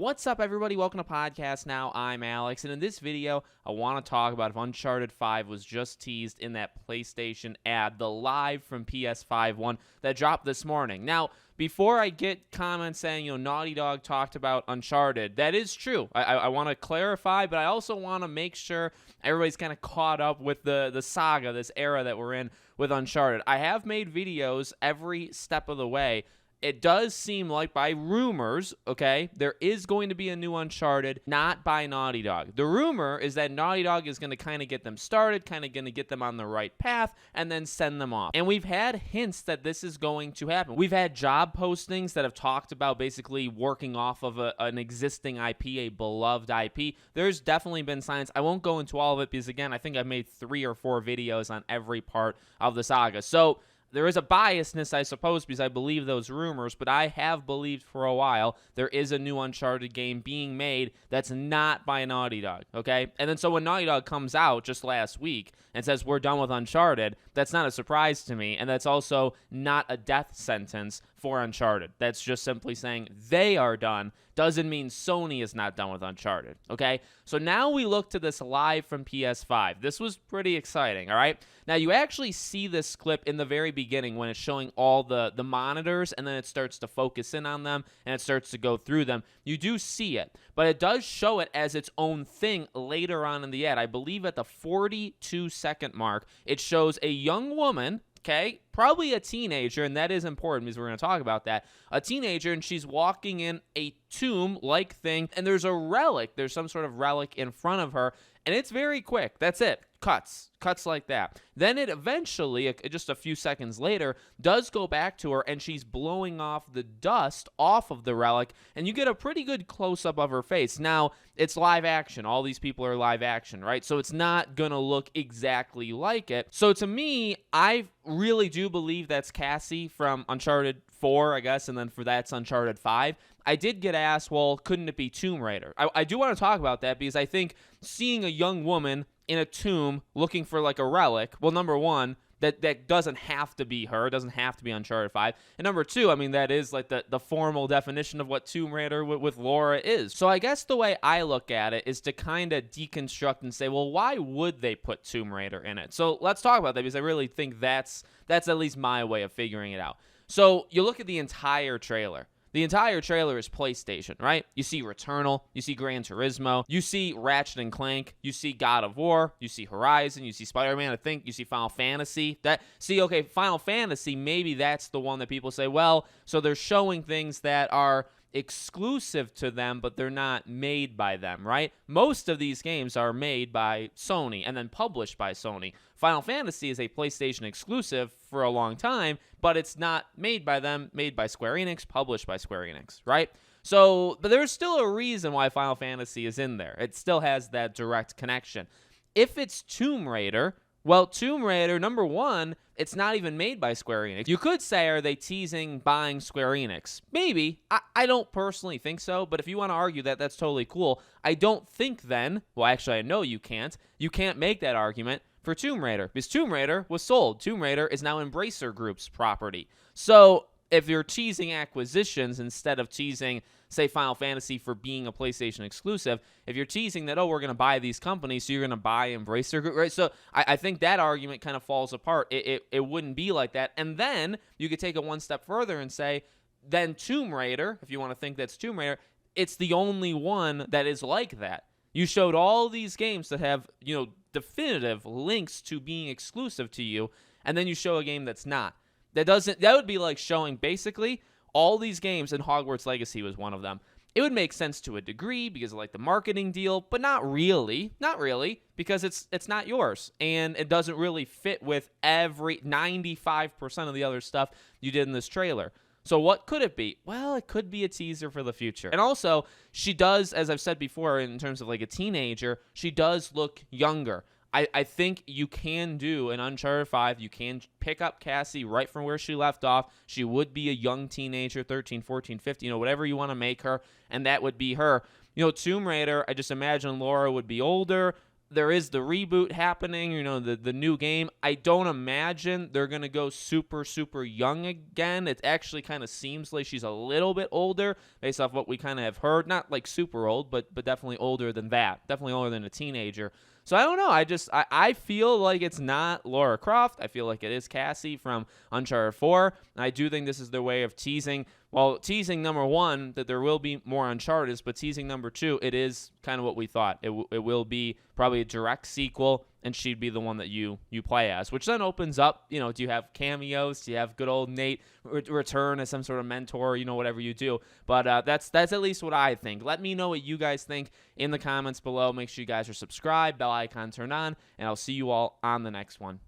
What's up, everybody? Welcome to Podcast Now. I'm Alex, and in this video, I want to talk about if Uncharted 5 was just teased in that PlayStation ad, the live from PS5 one that dropped this morning. Now, before I get comments saying, Naughty Dog talked about Uncharted, that is true. I want to clarify, but I also want to make sure everybody's kind of caught up with the saga, this era that we're in with Uncharted. I have made videos every step of the way. It does seem like, by rumors, okay, there is going to be a new Uncharted, not by Naughty Dog. The rumor is that Naughty Dog is going to kind of get them started, kind of going to get them on the right path, and then send them off. And we've had hints that this is going to happen. We've had job postings that have talked about basically working off of an existing IP, a beloved IP. There's definitely been signs. I won't go into all of it because, again, I think I've made 3 or 4 videos on every part of the saga. So there is a biasness, I suppose, because I believe those rumors, but I have believed for a while there is a new Uncharted game being made that's not by Naughty Dog, okay? And then so when Naughty Dog comes out just last week and says we're done with Uncharted, that's not a surprise to me, and that's also not a death sentence for Uncharted. That's just simply saying they are done. Doesn't mean Sony is not done with Uncharted, okay? So now we look to this live from PS5. This was pretty exciting, all right? Now, you actually see this clip in the very beginning when it's showing all the monitors, and then it starts to focus in on them, and it starts to go through them. You do see it, but it does show it as its own thing later on in the ad. I believe at the 42-second mark, it shows a young woman, okay, probably a teenager, and that is important because we're going to talk about that. A teenager, and she's walking in a tomb-like thing, and there's a relic. There's some sort of relic in front of her, and it's very quick. That's it. Cuts like that. Then it eventually, just a few seconds later, does go back to her, and she's blowing off the dust off of the relic, and you get a pretty good close-up of her face. Now, it's live action. All these people are live action, right? So it's not going to look exactly like it. So to me, I really do believe that's Cassie from Uncharted 4, I guess, and then for that's Uncharted 5. I did get asked, well, couldn't it be Tomb Raider? I do want to talk about that because I think seeing a young woman in a tomb looking for like a relic, well, number one, that doesn't have to be her. It doesn't have to be Uncharted 5. And number two, I mean, that is like the formal definition of what Tomb Raider with Laura is. So I guess the way I look at it is to kind of deconstruct and say, well, why would they put Tomb Raider in it? So let's talk about that because I really think that's at least my way of figuring it out. So you look at the entire trailer. The entire trailer is PlayStation, right? You see Returnal, you see Gran Turismo, you see Ratchet & Clank, you see God of War, you see Horizon, you see Spider-Man, I think, you see Final Fantasy. Final Fantasy, maybe that's the one that people say, well, so they're showing things that are exclusive to them, but they're not made by them, right? Most of these games are made by Sony and then published by Sony. Final Fantasy is a PlayStation exclusive for a long time, but it's not made by them, made by Square Enix, published by Square Enix, right? So, but there's still a reason why Final Fantasy is in there. It still has that direct connection. If it's Tomb Raider, well, Tomb Raider, number one, it's not even made by Square Enix. You could say, are they teasing buying Square Enix? Maybe. I don't personally think so, but if you want to argue that, that's totally cool. I don't think then, well, actually, I know you can't. You can't make that argument for Tomb Raider because Tomb Raider was sold. Tomb Raider is now Embracer Group's property. So if you're teasing acquisitions instead of teasing, say, Final Fantasy for being a PlayStation exclusive, if you're teasing that, oh, we're going to buy these companies, so you're going to buy Embracer Group, right? So I think that argument kind of falls apart. It wouldn't be like that. And then you could take it one step further and say, then Tomb Raider, if you want to think that's Tomb Raider, it's the only one that is like that. You showed all these games that have, definitive links to being exclusive to you, and then you show a game that's not. That would be like showing basically all these games, and Hogwarts Legacy was one of them. It would make sense to a degree because of like the marketing deal, but not really, because it's not yours, and it doesn't really fit with every 95% of the other stuff you did in this trailer. So what could it be? Well, it could be a teaser for the future. And also, she does, as I've said before, in terms of like a teenager, she does look younger. I think you can do an Uncharted 5. You can pick up Cassie right from where she left off. She would be a young teenager, 13, 14, 15, whatever you want to make her, and that would be her. Tomb Raider, I just imagine Laura would be older. there is the reboot happening, the new game. I don't imagine they're going to go super, super young again. It actually kind of seems like she's a little bit older based off what we kind of have heard. Not like super old, but definitely older than that. Definitely older than a teenager. So I don't know. I feel like it's not Lara Croft. I feel like it is Cassie from Uncharted 4. And I do think this is their way of teasing. Well, teasing number one, that there will be more Uncharted, but teasing number two, it is kind of what we thought. It will be probably a direct sequel, and she'd be the one that you play as, which then opens up, do you have cameos? Do you have good old Nate return as some sort of mentor, whatever you do. But that's at least what I think. Let me know what you guys think in the comments below. Make sure you guys are subscribed, bell icon turned on, and I'll see you all on the next one.